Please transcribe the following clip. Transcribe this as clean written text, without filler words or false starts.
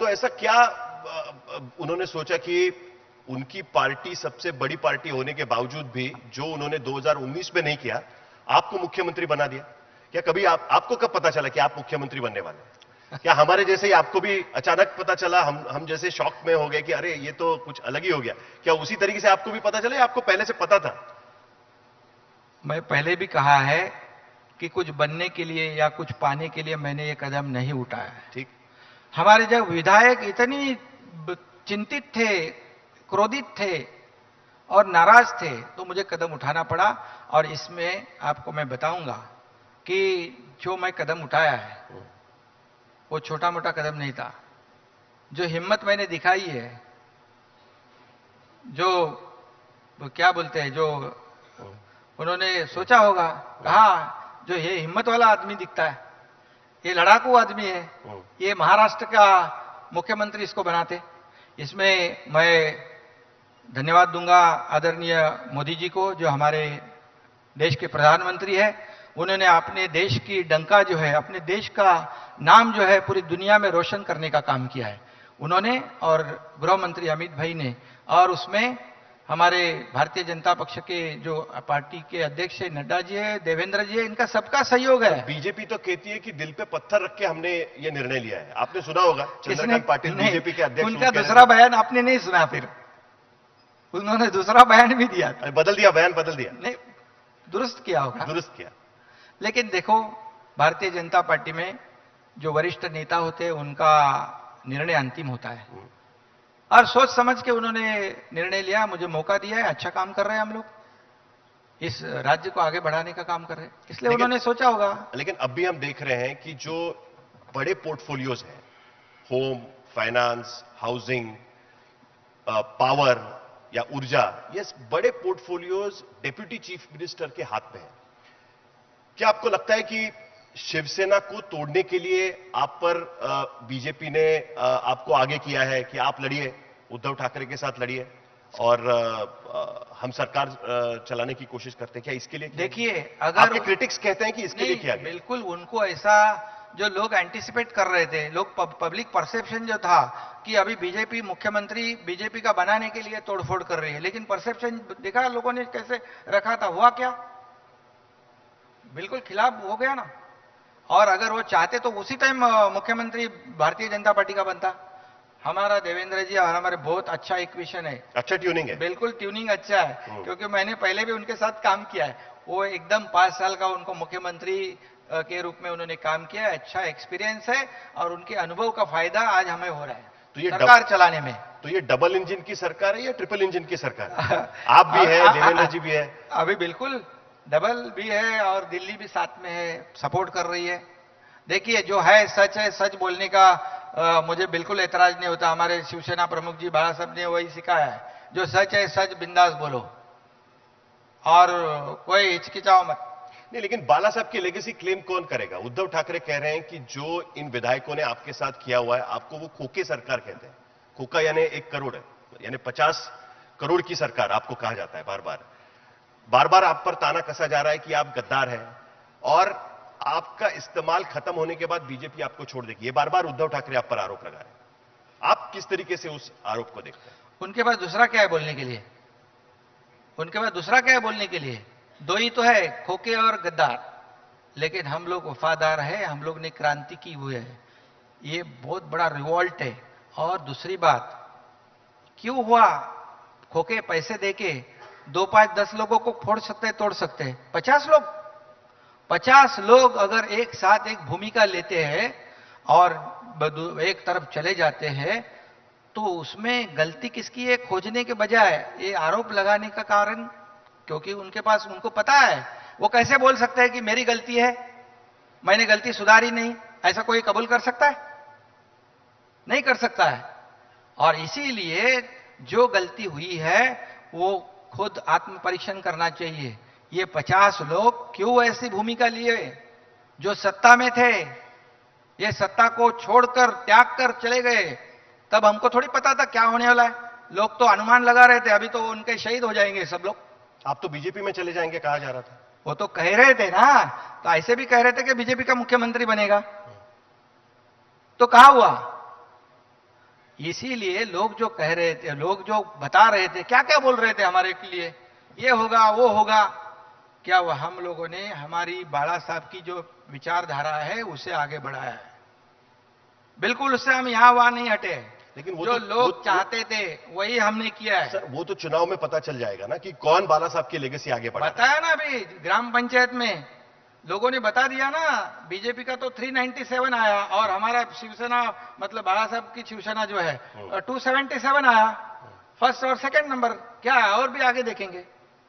तो ऐसा क्या उन्होंने सोचा कि उनकी पार्टी सबसे बड़ी पार्टी होने के बावजूद भी जो उन्होंने 2019 में नहीं किया, आपको मुख्यमंत्री बना दिया? क्या कभी आपको कब पता चला कि आप मुख्यमंत्री बनने वाले हैं? क्या हमारे जैसे ही आपको भी अचानक पता चला, हम जैसे शॉक में हो गए कि अरे ये तो कुछ अलग ही हो गया? क्या उसी तरीके से आपको भी पता चला या आपको पहले से पता था? मैं पहले भी कहा है कि कुछ बनने के लिए या कुछ पाने के लिए मैंने ये कदम नहीं उठाया है। ठीक। हमारे जब विधायक इतनी चिंतित थे, क्रोधित थे और नाराज थे तो मुझे कदम उठाना पड़ा। और इसमें आपको मैं बताऊंगा कि जो मैं कदम उठाया है वो छोटा मोटा कदम नहीं था। जो हिम्मत मैंने दिखाई है, जो क्या बोलते हैं, जो उन्होंने सोचा होगा, कहा जो ये हिम्मत वाला आदमी दिखता है, ये लड़ाकू आदमी है, ये महाराष्ट्र का मुख्यमंत्री इसको बनाते। इसमें मैं धन्यवाद दूंगा आदरणीय मोदी जी को, जो हमारे देश के प्रधानमंत्री है। उन्होंने अपने देश की डंका जो है, अपने देश का नाम जो है पूरी दुनिया में रोशन करने का काम किया है उन्होंने और गृह मंत्री अमित भाई ने। और उसमें हमारे भारतीय जनता पक्ष के जो पार्टी के अध्यक्ष है नड्डा जी है, देवेंद्र जी है, इनका सबका सहयोग है। बीजेपी तो कहती है कि दिल पे पत्थर रख के हमने ये निर्णय लिया है। आपने सुना होगा चंद्रकांत पाटिल बीजेपी के अध्यक्ष, उनका दूसरा बयान आपने नहीं सुना, फिर उन्होंने दूसरा बयान भी दिया, बदल दिया, बयान बदल दिया। नहीं, दुरुस्त किया होगा, दुरुस्त किया। लेकिन देखो, भारतीय जनता पार्टी में जो वरिष्ठ नेता होते हैं उनका निर्णय अंतिम होता है और सोच समझ के उन्होंने निर्णय लिया, मुझे मौका दिया है, अच्छा काम कर रहे हैं हम लोग, इस राज्य को आगे बढ़ाने का काम कर रहे हैं, इसलिए उन्होंने सोचा होगा। लेकिन अब भी हम देख रहे हैं कि जो बड़े पोर्टफोलियोज हैं, होम, फाइनेंस, हाउसिंग, पावर या ऊर्जा, ये बड़े पोर्टफोलियोज डेप्यूटी चीफ मिनिस्टर के हाथ में है। क्या आपको लगता है कि शिवसेना को तोड़ने के लिए आप पर बीजेपी ने आपको आगे किया है कि आप लड़िए, उद्धव ठाकरे के साथ लड़िए और हम सरकार चलाने की कोशिश करते हैं? क्या इसके लिए? देखिए, अगर आपके क्रिटिक्स कहते हैं कि इसके लिए किया गया। बिल्कुल, उनको ऐसा जो लोग एंटिसिपेट कर रहे थे, लोग पब्लिक परसेप्शन जो था कि अभी बीजेपी मुख्यमंत्री बीजेपी का बनाने के लिए तोड़फोड़ कर रही है, लेकिन परसेप्शन देखा लोगों ने कैसे रखा था, हुआ क्या? बिल्कुल खिलाफ हो गया ना। और अगर वो चाहते तो उसी टाइम मुख्यमंत्री भारतीय जनता पार्टी का बनता। हमारा देवेंद्र जी और हमारे बहुत अच्छा इक्वेशन है, अच्छा ट्यूनिंग है, बिल्कुल ट्यूनिंग अच्छा है, क्योंकि मैंने पहले भी उनके साथ काम किया है। वो एकदम 5 साल का उनको मुख्यमंत्री के रूप में उन्होंने काम किया है, अच्छा एक्सपीरियंस है और उनके अनुभव का फायदा आज हमें हो रहा है तो ये सरकार चलाने में। तो ये डबल इंजन की सरकार है या ट्रिपल इंजन की सरकार है? आप भी है, देवेंद्र जी भी है। अभी बिल्कुल डबल भी है और दिल्ली भी साथ में है, सपोर्ट कर रही है। देखिए, जो है सच बोलने का मुझे बिल्कुल ऐतराज नहीं होता। हमारे शिवसेना प्रमुख जी बाला साहब ने वही सिखाया है, जो सच है सच बिंदास बोलो और कोई हिचकिचाओ मत। नहीं, लेकिन बाला साहब की लेगेसी क्लेम कौन करेगा? उद्धव ठाकरे कह रहे हैं कि जो इन विधायकों ने आपके साथ किया हुआ है, आपको वो खोखे सरकार कहते हैं। खोखा यानी 1 करोड़ है, यानी 50 करोड़ की सरकार आपको कहा जाता है। बार बार आप पर ताना कसा जा रहा है कि आप गद्दार हैं और आपका इस्तेमाल खत्म होने के बाद बीजेपी आपको छोड़ देगी। ये बार बार उद्धव ठाकरे आप पर आरोप लगा रहे हैं। आप किस तरीके से उस आरोप को देखते हैं? उनके पास दूसरा क्या है बोलने के लिए? उनके पास दूसरा क्या है बोलने के लिए? दो ही तो है, खोखे और गद्दार। लेकिन हम लोग वफादार है, हम लोग ने क्रांति की हुई है, ये बहुत बड़ा रिवॉल्ट है। और दूसरी बात, क्यों हुआ? खोखे पैसे देके 2, 5, 10 लोगों को फोड़ सकते हैं, तोड़ सकते हैं। 50 लोग अगर एक साथ एक भूमिका लेते हैं और एक तरफ चले जाते हैं तो उसमें गलती किसकी है खोजने के बजाय ये आरोप लगाने का कारण, क्योंकि उनके पास, उनको पता है, वो कैसे बोल सकते हैं कि मेरी गलती है, मैंने गलती सुधारी नहीं? ऐसा कोई कबूल कर सकता है? नहीं कर सकता है। और इसीलिए जो गलती हुई है वो खुद आत्म परीक्षण करना चाहिए। ये 50 लोग क्यों ऐसी भूमिका लिए? जो सत्ता में थे, ये सत्ता को छोड़कर त्याग कर चले गए, तब हमको थोड़ी पता था क्या होने वाला है। लोग तो अनुमान लगा रहे थे, अभी तो उनके शहीद हो जाएंगे सब लोग। आप तो बीजेपी में चले जाएंगे कहा जा रहा था। वो तो कह रहे थे ना, तो ऐसे भी कह रहे थे कि बीजेपी का मुख्यमंत्री बनेगा। तो कहां हुआ? इसीलिए लोग जो कह रहे थे, लोग जो बता रहे थे, क्या क्या बोल रहे थे हमारे के लिए, ये होगा वो होगा, क्या वो हम लोगों ने हमारी बाला साहब की जो विचारधारा है उसे आगे बढ़ाया है? बिल्कुल उससे हम यहां वहां नहीं हटे। लेकिन वो जो तो लोग चाहते थे वही हमने किया है। सर वो तो चुनाव में पता चल जाएगा ना कि कौन बाला साहब की लेगेसी आगे बढ़ा रहा है। बताया ना अभी ग्राम पंचायत में लोगों ने बता दिया ना, बीजेपी का तो 397 आया और हमारा शिवसेना मतलब बाला साहब की शिवसेना जो है 277 आया, फर्स्ट और सेकंड नंबर। क्या है, और भी आगे देखेंगे।